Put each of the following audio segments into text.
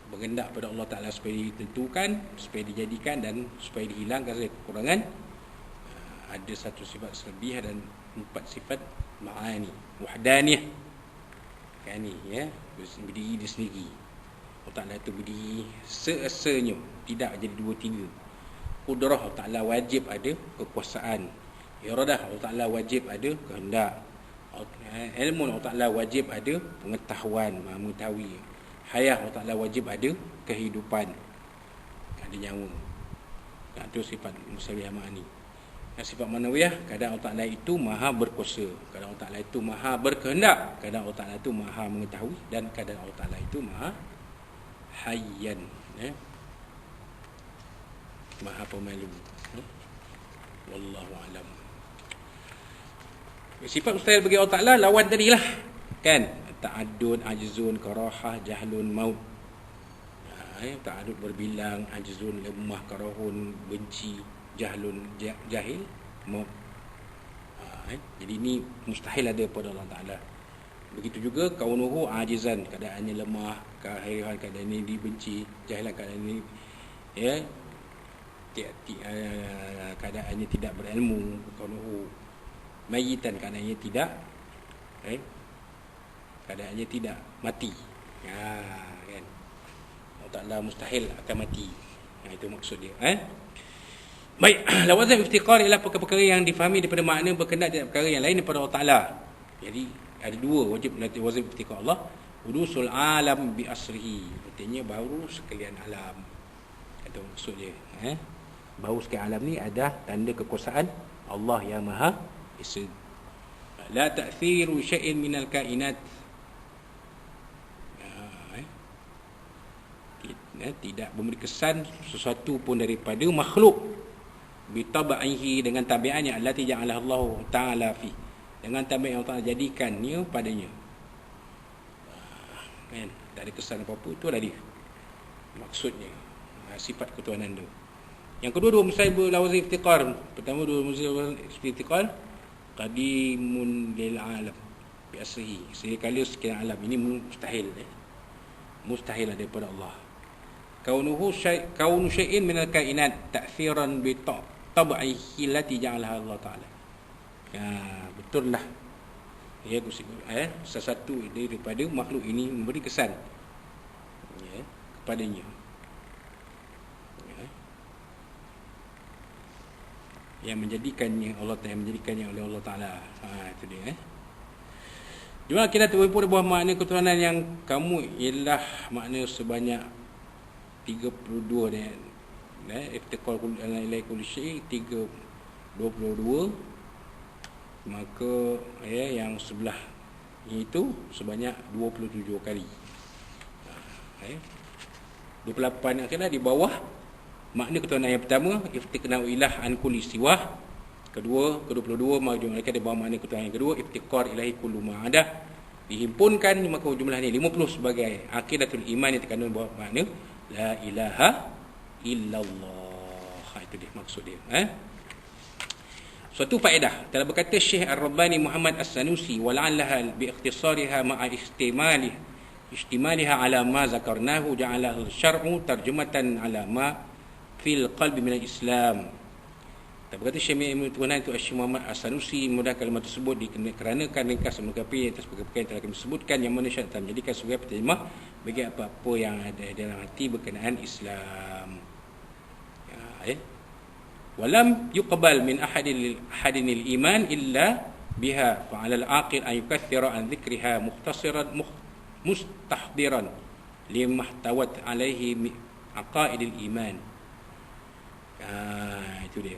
berkendak pada Allah Ta'ala supaya ditentukan, supaya dijadikan dan supaya dihilangkan dari kekurangan. Ada satu sifat selebih dan 4 sifat ma'ani wahdaniyah, kan ni ya, berdiri dia sendiri. Allah Ta'ala itu berdiri seesanya, tidak jadi 2 3. Qudrah Allah Ta'ala wajib ada kekuasaan. Iradah Allah Ta'ala wajib ada kehendak. Ilmu Allah Ta'ala wajib ada pengetahuan, mengetahui. Hayah Allah Ta'ala wajib ada kehidupan, ada nyawa. Itu sifat musawiyah ma'ani. Sifat manawiyah, kadang Allah Ta'ala itu maha berkuasa, kadang Allah Ta'ala itu maha berkehendak, kadang Allah Ta'ala itu maha mengetahui, dan kadang Allah Ta'ala itu maha hayyan, maha pemalu. Wallahu alam. Sifat mustahil bagi Allah Ta'ala lawan tadilah, kan? Ta'addud, ajzun, karahah, jahlun, maut. Ta'addud berbilang, ajzun lemah, karahun benci, jahlun jahil, maut. Jadi ini mustahil ada pada Allah Ta'ala. Begitu juga kaunuhu ajizan, keadaannya lemah, keadaan ini dibenci, jahilan keadaan ini ya, keadaannya tidak berilmu. Kaunuhu mayitan, keadaannya tidak keadaannya tidak mati. Kan? Allah Ta'ala mustahil akan mati. Itu maksud dia. Baik, lawazim iftiqar ialah perkara-perkara yang difahami daripada makna berkenaan dengan perkara yang lain daripada Allah Ta'ala. Jadi ada 2 wajib wazim iftiqar Allah. Hudusul alam bi asrihi, artinya baru sekalian alam. Itu maksud dia. Baru sekalian alam ni ada tanda kekuasaan Allah yang Maha Esa. La ta'thiru syai'in minal kainat. Tidak memberi kesan sesuatu pun daripada makhluk bitabaihi, dengan tabiatnya, allati ja'alahu Allah Ta'ala fi, dengan tabiat yang Allah Ta'ala jadikannya padanya. Kan, tak ada kesan apa-apa, itu adalah dia maksudnya, sifat ketuhanan tu. Yang kedua, 2 mustahil lawazim iftiqar. Pertama, 2 mustahil iftiqar qadimun lil alam bi asrihi, sekali sekian alam ini mustahil, mustahil ada pada Allah. Kaunuhu kaunu syai'in minal kainat ta'thiran bi tab'ihi allati ja'alaha Allah Ta'ala. Betul lah. Ya, sesuatu daripada makhluk ini memberi kesan kepadanya. Yang menjadikannya Allah Ta'ala, menjadikannya oleh Allah Ta'ala. Itu dia. Jumlah kita terhubung buah makna ketuhanan yang kamu ialah makna sebanyak 32 dia. Iftiqar ilai kulli syai' 22. Maka yang sebelah itu sebanyak 27 kali. 28 akhirnya di bawah makna ketuhanan yang pertama, iftiqna'u ilah an kulli siwah. Kedua, ke-22 mereka di bawah makna ketuhanan yang kedua, iftiqar ilahi kullu ma'adah. Dihimpunkan maka jumlah ni 50 sebagai aqidatul iman yang terkandung bawah makna la ilaha illallah. Itu dia maksud dia. Suatu faedah telah berkata Syekh Ar-Rabbani Muhammad As-Sanusi, wala'allaha bi ikhtisariha ma'a ihtimaliha ala ma zakarnahu ja'alahu syar'u tarjumatan ala ma fil qalbi minal Islam. Tak berkata Syekh Tuhan itu Syekh Muhammad As-Sanusi memudahkan kalimat tersebut dikarenakan ringkas melengkapi atas perkara-perkara yang telah kami sebutkan, yang mana syariat telah menjadikan sebagai penterjemah bagi apa-apa yang ada dalam hati berkenaan Islam. Walam yuqbal min ahadinil iman illa biha, fa 'alal aqil an yukaththira an dhikriha mukhtasaran mustahdiran limahtawat alaihi aqaidil iman. Itu dia.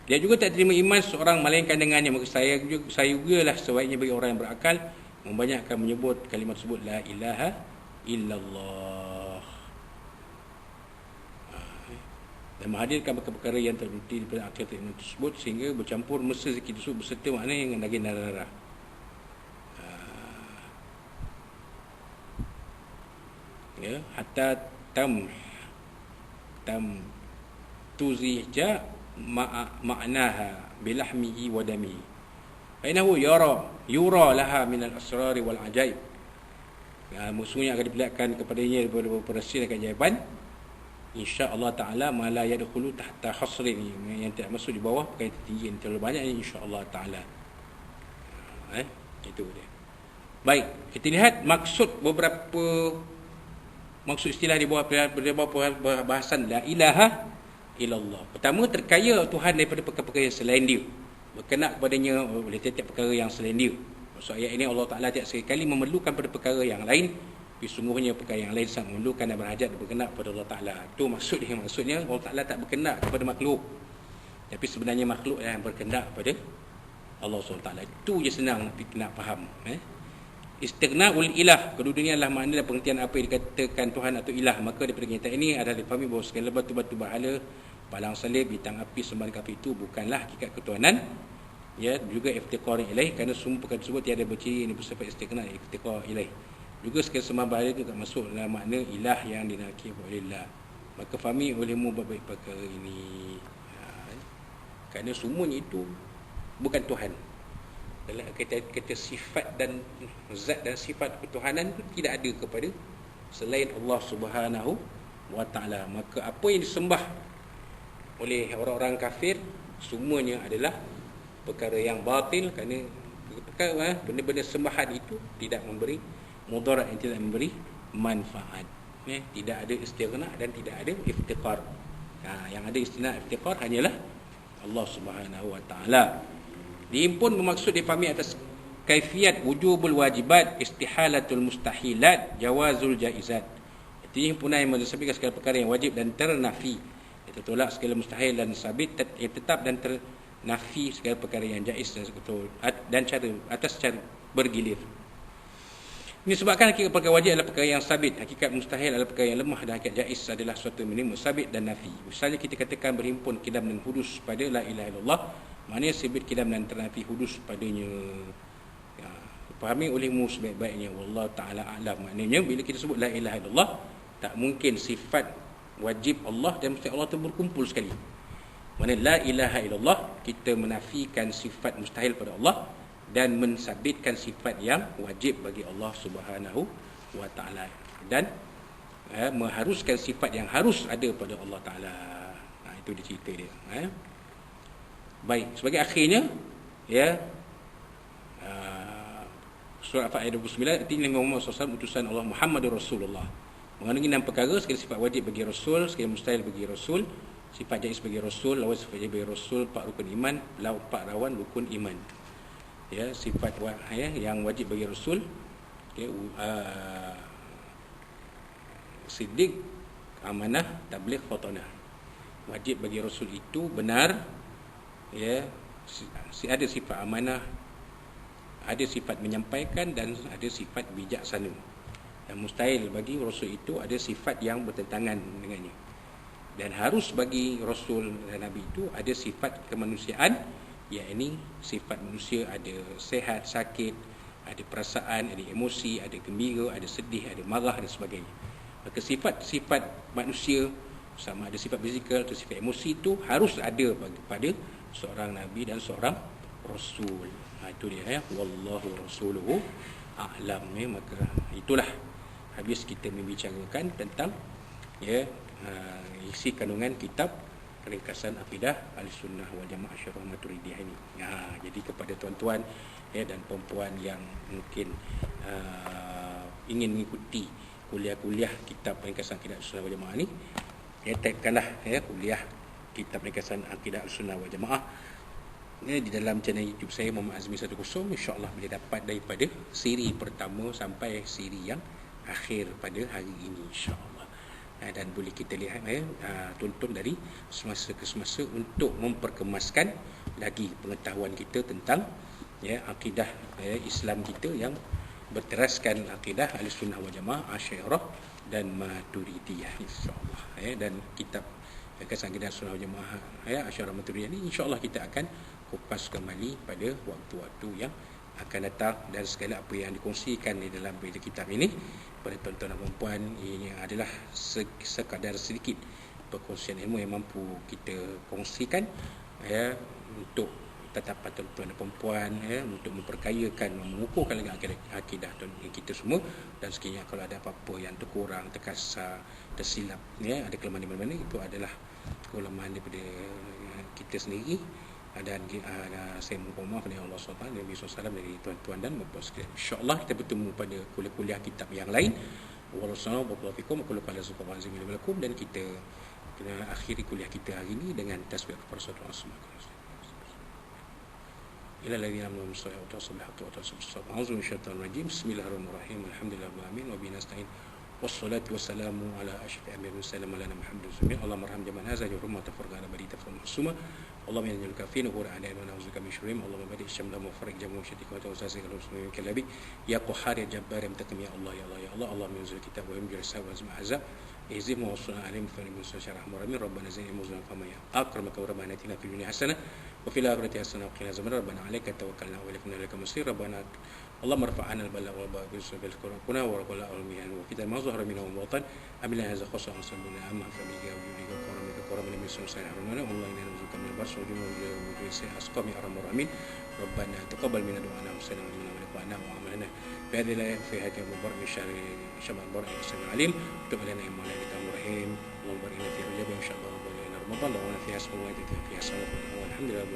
Dia juga tak terima iman seorang melainkan dengannya. Maka saya juga lah sebaiknya bagi orang yang berakal membanyakkan menyebut kalimat tersebut, la ilaha illallah, dan menghadirkan perkara-perkara yang terbukti daripada akhir kalimat tersebut sehingga bercampur mesra zikir tersebut beserta makna yang lagi darah. Hatta tam tuzija ma'naha bilahmihi wa damihi, fa innahu yura laha min al-asrar wal ajaib. musuhnya akan diperlihatkan kepadanya daripada beberapa sir dan keajaiban. InsyaAllah ta'ala ma la yadkhulu tahta khasrin, yang tidak masuk di bawah perkara tinggi yang terlalu banyak, insyaAllah ta'ala. Itu dia. Baik, kita lihat maksud beberapa maksud istilah di bawah bahasan la ilaha illallah. Pertama, terkaya Tuhan daripada perkara-perkara yang selain dia, berkenaan kepadanya oleh tiap-tiap perkara yang selain dia. Maksud ayat ini, Allah Ta'ala tiap sekali memerlukan pada perkara yang lain, tapi sungguhnya perkara yang lain sangat memerlukan dan berhajat dan berkenaan kepada Allah Ta'ala. Itu maksudnya Allah Ta'ala tak berkenaan kepada makhluk, tapi sebenarnya makhluk yang berkenaan kepada Allah SWT. Itu je senang nak faham. Istighna'ul ilah, kedua-duanya adalah makna dan pengertian apa yang dikatakan Tuhan atau ilah. Maka daripada kenyataan ini adalah difahami bahawa segala batu-batu berhala, palang salib, bintang api, sembarang api itu bukanlah hakikat ketuhanan. Ya, juga iftiqar ilaih, kerana semua perkara tersebut tiada berciri yang bersifat istighna, iftiqar ilaih. Juga segala sembah berhala itu tak masuk dalam makna ilah yang dinaki oleh Allah. Maka fahami olehmu baik perkara ini. Kerana semuanya itu bukan Tuhan. Dalam kata sifat dan zat dan sifat ketuhanan itu tidak ada kepada selain Allah Subhanahu wa Ta'ala. Maka apa yang disembah oleh orang-orang kafir semuanya adalah perkara yang batil, kerana perkara benda-benda sembahan itu tidak memberi mudarat, yang tidak memberi manfaat. Tidak ada istighna dan tidak ada iftiqar. Yang ada istighna iftiqar hanyalah Allah Subhanahu wa Ta'ala. Diimpun bermaksud difahami atas kaifiat wujubul wajibat, istihalatul mustahilat, jawazul jaizat. Artinya himpunan yang mensabikan segala perkara yang wajib dan ternafi, tertolak segala mustahil dan sabit, tetap dan ternafi segala perkara yang jaiz dan cara atas cara bergilir. Ini sebabkan hakikat perkara wajib adalah perkara yang sabit, hakikat mustahil adalah perkara yang lemah, dan hakikat jaiz adalah suatu minimum sabit dan nafi. Misalnya kita katakan berhimpun kidam dan hudus pada la ilaha illallah, maknanya sabit kidam dan ternafi hudus padanya. Fahami olehmu sebaik-baiknya, wallahu ta'ala a'lam. Maknanya bila kita sebut la ilaha illallah, tak mungkin sifat wajib Allah dan mustahil Allah itu berkumpul sekali. Maknanya la ilaha illallah, kita menafikan sifat mustahil pada Allah dan mensabitkan sifat yang wajib bagi Allah Subhanahu wa Ta'ala, dan mengharuskan sifat yang harus ada pada Allah Ta'ala. Itu dia cerita dia. Baik, sebagai akhirnya, surah Al-Fatihah ayat 29, artinya Muhammad SAW utusan Allah, Muhammadur Rasulullah. Mengandungi 6 perkara, segala sifat wajib bagi Rasul, segala mustahil bagi Rasul, sifat jaiz bagi Rasul, lawan sifat jaiz bagi Rasul, 4 rukun iman, 4 rawan rukun iman. Sifat yang wajib bagi Rasul, siddiq, amanah, tabligh, fatanah. Wajib bagi Rasul itu benar, ada sifat amanah, ada sifat menyampaikan, dan ada sifat bijaksana. Dan mustahil bagi Rasul itu ada sifat yang bertentangan dengannya. Dan harus bagi Rasul dan Nabi itu ada sifat kemanusiaan, yakni sifat manusia, ada sehat, sakit, ada perasaan, ada emosi, ada gembira, ada sedih, ada marah dan sebagainya. Maka sifat-sifat manusia, sama ada sifat fizikal atau sifat emosi, itu harus ada pada seorang Nabi dan seorang Rasul. Itu dia, wallahu rasuluhu a'lam. Maka itulah habis kita membicarakan tentang isi kandungan kitab ringkasan akidah Ahlussunnah wal Jamaah Syarah Maturidiyah ini. Jadi kepada tuan-tuan dan perempuan yang mungkin ingin mengikuti kuliah-kuliah kitab ringkasan akidah Ahlussunnah wal Jamaah ini, tekanlah kuliah kitab ringkasan akidah Ahlussunnah wal Jamaah di dalam channel YouTube saya Muhammad Azmi 10, insya-Allah boleh dapat daripada siri pertama sampai siri yang akhir pada hari ini, insya-Allah. Dan boleh kita lihat tonton dari semasa ke semasa untuk memperkemaskan lagi pengetahuan kita tentang akidah Islam kita yang berteraskan akidah Ahlussunnah wal Jamaah, Asy'ariyah dan Maturidiyah, insya-Allah. Dan kitab ringkasan akidah Ahlussunnah wal Jamaah Asy'ariyah Maturidiyah ini, insya-Allah kita akan kupas kembali pada waktu-waktu yang akan datang, dan segala apa yang dikongsikan di dalam kitab ini pada tuan-tuan dan puan ini adalah sekadar sedikit perkongsian ilmu yang mampu kita kongsikan untuk tetapan tuan-tuan dan perempuan untuk memperkayakan, mengukuhkan lagi akidah kita semua. Dan sekiranya kalau ada apa-apa yang terkurang, terkasar, tersilap, ada kelemahan di mana-mana, itu adalah kelemahan daripada kita sendiri. Dan saya mohon maaf dari Allah SWT, Nabi SAW, dari tuan-tuan dan puan-puan sekalian. InsyaAllah kita bertemu pada kuliah-kuliah kitab yang lain. Wassalamualaikum warahmatullahi wabarakatuh. Dan kita kena akhiri kuliah kita hari ini dengan tasbih kepada Rasulullah SAW. إلى الذين آمنوا بالصلاة وتواصوا بالحق وتواصوا بالصبر. أعوذ بالله من الشيطان الرجيم. بسم الله الرحمن الرحيم. الحمد لله رب العالمين وبه نستعين والصلاة والسلام على أشرف الأنبياء والمرسلين مولانا محمد رسول الله. اللهم ارحم جميع هذا يرحم تفرق على بريد تفرق معصومة. اللهم إنا نجعلك في نور أعدائنا ونعوذ بك من شرورهم. اللهم بدئ الشمل وفرق جميع شتك وتوساسك الرسول كلابي يا قحار يا جبار يا منتقم يا الله يا الله يا الله. اللهم ينزل الكتاب ويمجر السحاب ويزمع الأحزاب يهزمهم ووصلنا عليهم فإن من سوء الرحمن الرحيم. ربنا زدنا مزنا فما أكرمك وربنا آتنا في الدنيا حسنة وفي الآخرة حسنة وقنا عذاب النار. ربنا عليك توكلنا وإليك إليك المصير. ربنا اللهم ارفع عنا البلاء والوباء بالسبب الكورونا ولا المياه وفتن ما ظهر منه وبطن. أمنا هذا خاصة أنصرنا أما فبيك وجودك وكرمك كرمنا من سوء الرحمن الرحيم. والله إنا نرجوك من البرس وجنود أسقام يا أرحم الراحمين. ربنا تقبل منا دعاءنا وسلم علينا ونفعنا وعملنا في هذه الآية في هذه المبارك من شهر شباب المبارك السلام عليم. تب لنا يا مولانا الرحيم. اللهم بارك لنا في رجب إن شاء الله وبارك رمضان لو فيها اسم فيها سنة والحمد لله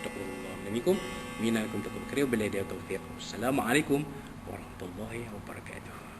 تقبل الله منكم منكم تقبل كريم بالله التوفيق. السلام عليكم warahmatullahi wabarakatuh.